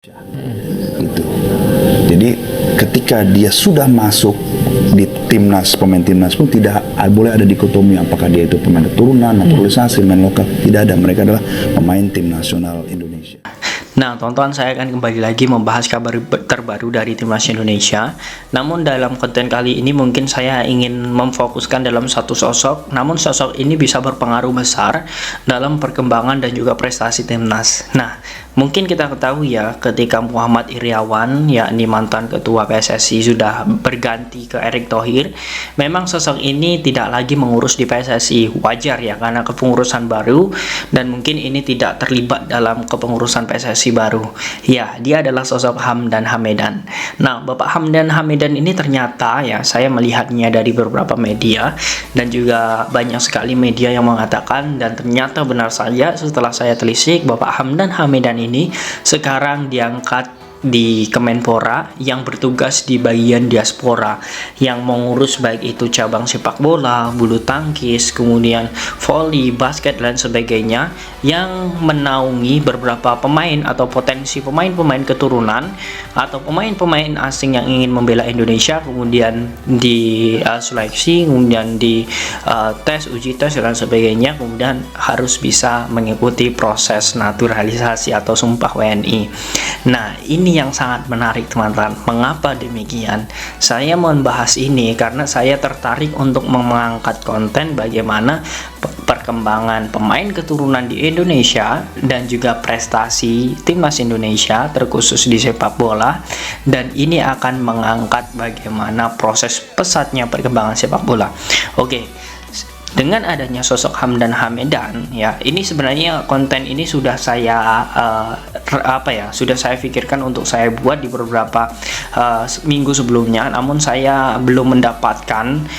Gitu. Jadi ketika dia sudah masuk di timnas, pemain timnas pun tidak boleh ada dikotomi apakah dia itu pemain keturunan, naturalisasi, pemain lokal. Tidak ada, mereka adalah pemain tim nasional Indonesia. Nah, teman-teman, saya akan kembali lagi membahas kabar terbaru dari Timnas Indonesia. Namun dalam konten kali ini mungkin saya ingin memfokuskan dalam satu sosok, namun sosok ini bisa berpengaruh besar dalam perkembangan dan juga prestasi Timnas. Nah, mungkin kita ketahui ya, ketika Muhammad Iryawan, yakni mantan ketua PSSI, sudah berganti ke Erick Thohir, memang sosok ini tidak lagi mengurus di PSSI. Wajar ya, karena kepengurusan baru, dan mungkin ini tidak terlibat dalam kepengurusan PSSI baru. Ya, dia adalah sosok Hamdan Hamedan. Nah, Bapak Hamdan Hamedan ini ternyata ya, saya melihatnya dari beberapa media dan juga banyak sekali media yang mengatakan, dan ternyata benar saja setelah saya telisik, Bapak Hamdan Hamedan ini sekarang diangkat di Kemenpora yang bertugas di bagian diaspora yang mengurus baik itu cabang sepak bola, bulu tangkis, kemudian voli, basket dan sebagainya, yang menaungi beberapa pemain atau potensi pemain-pemain keturunan atau pemain-pemain asing yang ingin membela Indonesia, kemudian di seleksi, kemudian di tes, uji tes dan sebagainya, kemudian harus bisa mengikuti proses naturalisasi atau sumpah WNI. Nah, ini yang sangat menarik teman-teman. Mengapa demikian? Saya membahas ini karena saya tertarik untuk mengangkat konten bagaimana perkembangan pemain keturunan di Indonesia dan juga prestasi timnas Indonesia terkhusus di sepak bola, dan ini akan mengangkat bagaimana proses pesatnya perkembangan sepak bola. Oke. Dengan adanya sosok Hamdan Hamedan, ya, ini sebenarnya konten ini sudah saya sudah saya pikirkan untuk saya buat di beberapa minggu sebelumnya, namun saya belum mendapatkan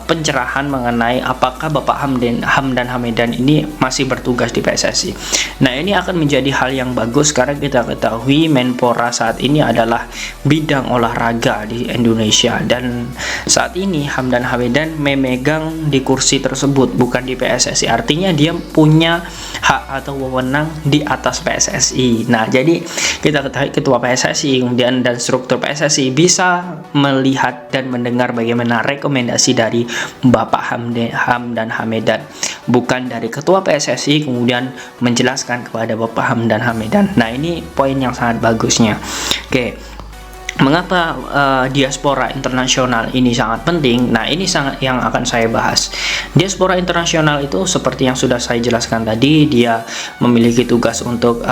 pencerahan mengenai apakah Bapak Hamdan Hamedan ini masih bertugas di PSSI. Nah, ini akan menjadi hal yang bagus karena kita ketahui Menpora saat ini adalah bidang olahraga di Indonesia, dan saat ini Hamdan Hamedan memegang di kursi tersebut, bukan di PSSI. Artinya dia punya hak atau wewenang di atas PSSI. Nah, jadi kita ketahui ketua PSSI kemudian dan struktur PSSI bisa melihat dan mendengar bagaimana rekomendasi dari Bapak Hamdan Hamedan, bukan dari ketua PSSI kemudian menjelaskan kepada Bapak Hamdan Hamedan. Nah, ini poin yang sangat bagusnya. Oke. Mengapa diaspora internasional ini sangat penting? Nah, ini sangat yang akan saya bahas. Diaspora internasional itu seperti yang sudah saya jelaskan tadi, dia memiliki tugas untuk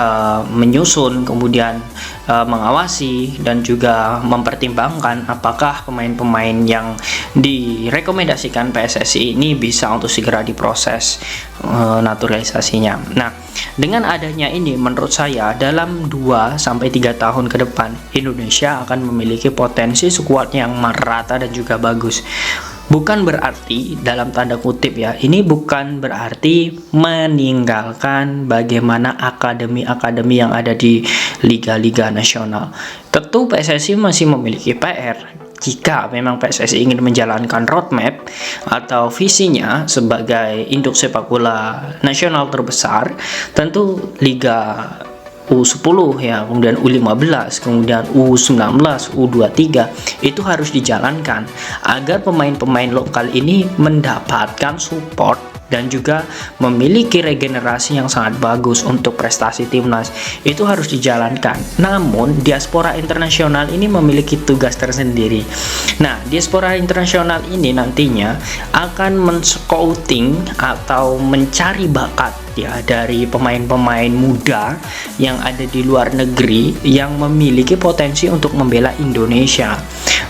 menyusun, kemudian mengawasi dan juga mempertimbangkan apakah pemain-pemain yang direkomendasikan PSSI ini bisa untuk segera diproses naturalisasinya. Nah, dengan adanya ini menurut saya dalam 2-3 tahun ke depan Indonesia akan memiliki potensi skuad yang merata dan juga bagus. Bukan berarti, dalam tanda kutip ya, ini bukan berarti meninggalkan bagaimana akademi-akademi yang ada di liga-liga nasional. Tentu PSSI masih memiliki PR. Jika memang PSSI ingin menjalankan roadmap atau visinya sebagai induk sepak bola nasional terbesar, tentu Liga U10 ya, kemudian U15, kemudian U19, U23 itu harus dijalankan agar pemain-pemain lokal ini mendapatkan support dan juga memiliki regenerasi yang sangat bagus untuk prestasi timnas. Itu harus dijalankan. Namun diaspora internasional ini memiliki tugas tersendiri. Nah, diaspora internasional ini nantinya akan men-scouting atau mencari bakat ya dari pemain-pemain muda yang ada di luar negeri yang memiliki potensi untuk membela Indonesia.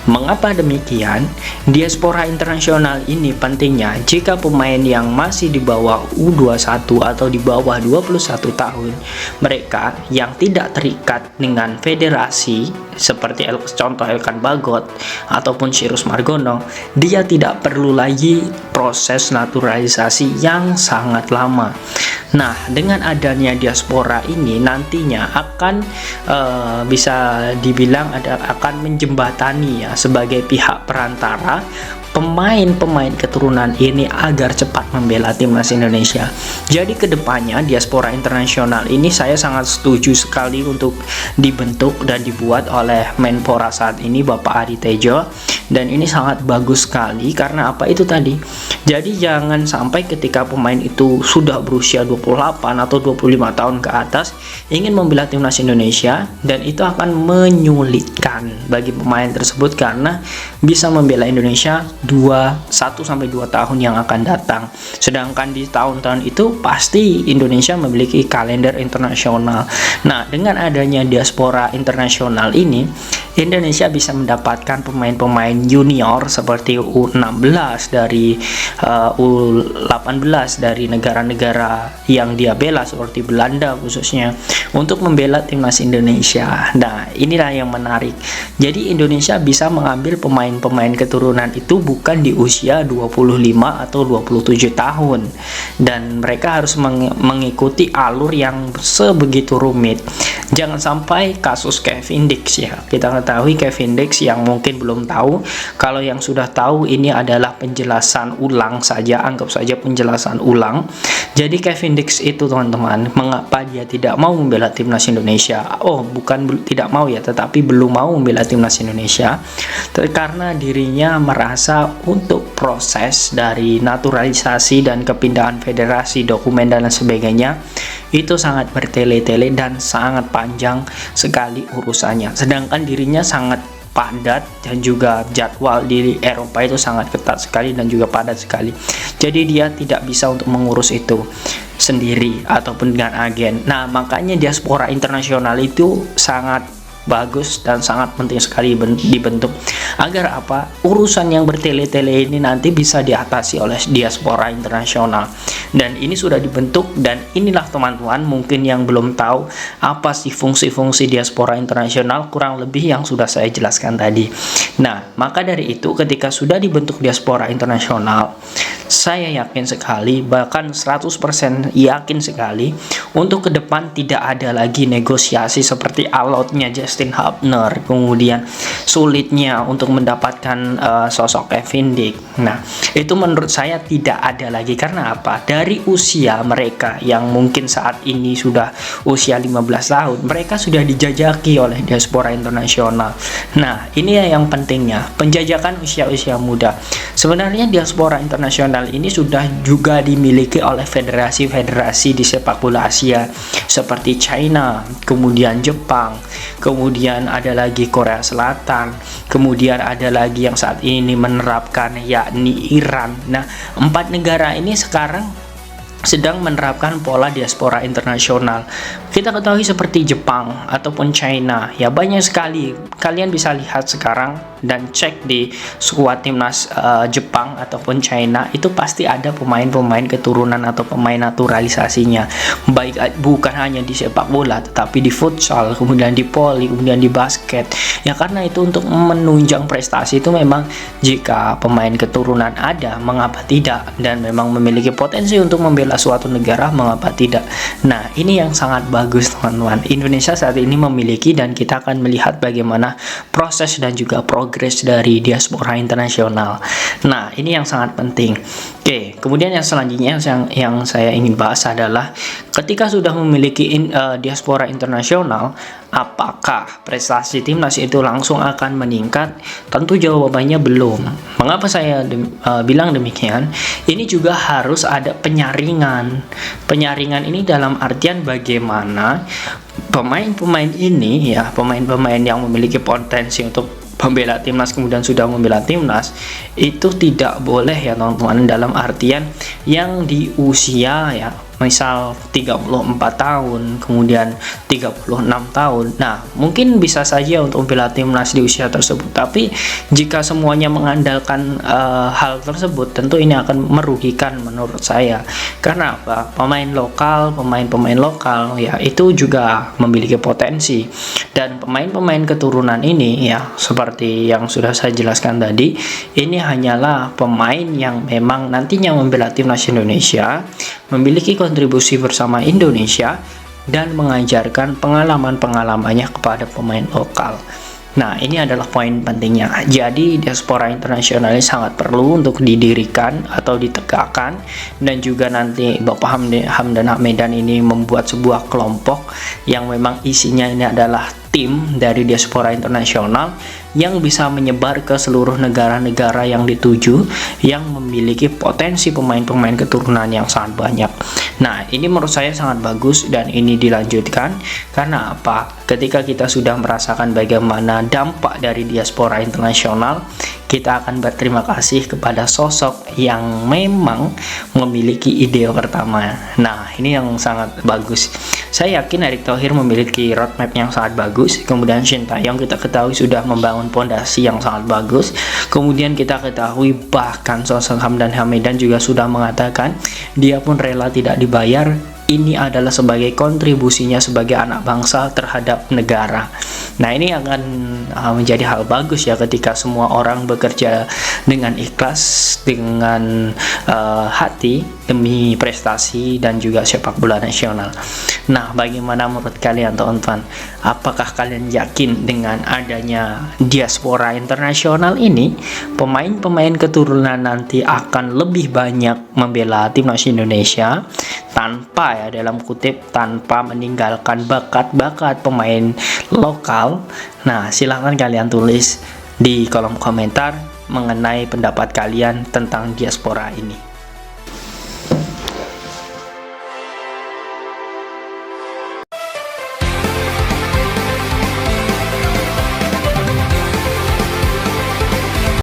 Mengapa demikian? Diaspora internasional ini pentingnya jika pemain yang masih di bawah U21 atau di bawah 21 tahun, mereka yang tidak terikat dengan federasi seperti contoh Elkan Bagot ataupun Sirus Margono, dia tidak perlu lagi proses naturalisasi yang sangat lama. Nah, dengan adanya diaspora ini nantinya akan bisa dibilang akan menjembatani ya sebagai pihak perantara pemain-pemain keturunan ini agar cepat membela timnas Indonesia. Jadi kedepannya diaspora internasional ini saya sangat setuju sekali untuk dibentuk dan dibuat oleh Menpora saat ini, Bapak Ari Tejo, dan ini sangat bagus sekali. Karena apa itu tadi? Jadi jangan sampai ketika pemain itu sudah berusia 28 atau 25 tahun ke atas ingin membela timnas Indonesia, dan itu akan menyulitkan bagi pemain tersebut karena bisa membela Indonesia 1-2 tahun yang akan datang. Sedangkan di tahun-tahun itu pasti Indonesia memiliki kalender internasional. Nah, dengan adanya diaspora internasional ini, Indonesia bisa mendapatkan pemain-pemain junior seperti U16 dari U18 dari negara-negara yang dia bela seperti Belanda khususnya untuk membela timnas Indonesia. Nah, inilah yang menarik. Jadi Indonesia bisa mengambil pemain-pemain keturunan itu bukan di usia 25 atau 27 tahun, dan mereka harus mengikuti alur yang sebegitu rumit. Jangan sampai kasus Kevin Dix ya. Kita ketahui Kevin Dix, yang mungkin belum tahu, kalau yang sudah tahu ini adalah penjelasan ulang saja, anggap saja penjelasan ulang. Jadi Kevin Dix itu teman-teman, mengapa dia tidak mau membela timnas Indonesia? Oh, bukan tidak mau ya, tetapi belum mau membela timnas Indonesia karena dirinya merasa untuk proses dari naturalisasi dan kepindahan federasi, dokumen dan sebagainya itu sangat bertele-tele dan sangat panjang sekali urusannya. Sedangkan dirinya sangat padat dan juga jadwal di Eropa itu sangat ketat sekali dan juga padat sekali. Jadi dia tidak bisa untuk mengurus itu sendiri ataupun dengan agen. Nah, makanya diaspora internasional itu sangat bagus dan sangat penting sekali dibentuk agar apa, urusan yang bertele-tele ini nanti bisa diatasi oleh diaspora internasional. Dan ini sudah dibentuk, dan inilah teman-teman mungkin yang belum tahu apa sih fungsi-fungsi diaspora internasional, kurang lebih yang sudah saya jelaskan tadi. Nah, maka dari itu ketika sudah dibentuk diaspora internasional, saya yakin sekali, bahkan 100% yakin sekali, untuk ke depan tidak ada lagi negosiasi seperti alotnya Justin Hubner, kemudian sulitnya untuk mendapatkan sosok Kevin Dix. Nah, itu menurut saya tidak ada lagi. Karena apa? Dari usia mereka yang mungkin saat ini sudah usia 15 tahun, mereka sudah dijajaki oleh diaspora internasional. Nah, ini yang pentingnya, penjajakan usia-usia muda. Sebenarnya diaspora internasional ini sudah juga dimiliki oleh federasi-federasi di sepak bola Asia seperti China, kemudian Jepang, kemudian ada lagi Korea Selatan, kemudian ada lagi yang saat ini menerapkan yakni Iran. Nah, 4 negara ini sekarang sedang menerapkan pola diaspora internasional. Kita ketahui seperti Jepang ataupun China, ya banyak sekali. Kalian bisa lihat sekarang dan cek di skuad timnas Jepang ataupun China, itu pasti ada pemain-pemain keturunan atau pemain naturalisasinya. Baik bukan hanya di sepak bola, tetapi di futsal, kemudian di voli, kemudian di basket. Ya karena itu untuk menunjang prestasi itu memang jika pemain keturunan ada, mengapa tidak, dan memang memiliki potensi untuk membela suatu negara, mengapa tidak. Nah, ini yang sangat bagus teman-teman. Indonesia saat ini memiliki, dan kita akan melihat bagaimana proses dan juga progres dari diaspora internasional. Nah, ini yang sangat penting. Oke, kemudian yang selanjutnya yang saya ingin bahas adalah ketika sudah memiliki diaspora internasional, apakah prestasi timnas itu langsung akan meningkat? Tentu jawabannya belum. Mengapa saya bilang demikian? Ini juga harus ada penyaringan. Penyaringan ini dalam artian bagaimana pemain-pemain ini, ya pemain-pemain yang memiliki potensi untuk membela timnas kemudian sudah membela timnas, itu tidak boleh ya teman-teman, dalam artian yang di usia ya misal 34 tahun, kemudian 36 tahun. Nah, mungkin bisa saja untuk membela timnas di usia tersebut, tapi jika semuanya mengandalkan hal tersebut, tentu ini akan merugikan menurut saya. Karena apa? Pemain lokal ya itu juga memiliki potensi, dan pemain-pemain keturunan ini ya seperti yang sudah saya jelaskan tadi, ini hanyalah pemain yang memang nantinya membela timnas Indonesia, memiliki kontribusi bersama Indonesia, dan mengajarkan pengalaman-pengalamannya kepada pemain lokal. Nah, ini adalah poin pentingnya. Jadi, diaspora internasional ini sangat perlu untuk didirikan atau ditegakkan, dan juga nanti Bapak Hamdan Hamedan ini membuat sebuah kelompok yang memang isinya ini adalah tim dari diaspora internasional yang bisa menyebar ke seluruh negara-negara yang dituju yang memiliki potensi pemain-pemain keturunan yang sangat banyak. Nah, ini menurut saya sangat bagus dan ini dilanjutkan karena apa? Ketika kita sudah merasakan bagaimana dampak dari diaspora internasional, kita akan berterima kasih kepada sosok yang memang memiliki ide pertama. Nah, ini yang sangat bagus. Saya yakin Erick Thohir memiliki roadmap yang sangat bagus. Kemudian Shin Tae-yong kita ketahui sudah membangun pondasi yang sangat bagus. Kemudian kita ketahui bahkan sosok Hamdan Hamedan juga sudah mengatakan dia pun rela tidak dibayar. Ini adalah sebagai kontribusinya sebagai anak bangsa terhadap negara. Nah, ini akan menjadi hal bagus ya ketika semua orang bekerja dengan ikhlas, dengan hati demi prestasi dan juga sepak bola nasional. Nah, bagaimana menurut kalian teman-teman? Apakah kalian yakin dengan adanya diaspora internasional ini, pemain-pemain keturunan nanti akan lebih banyak membela timnas Indonesia tanpa ya dalam kutip tanpa meninggalkan bakat-bakat pemain lokal? Nah, silahkan kalian tulis di kolom komentar mengenai pendapat kalian tentang diaspora ini.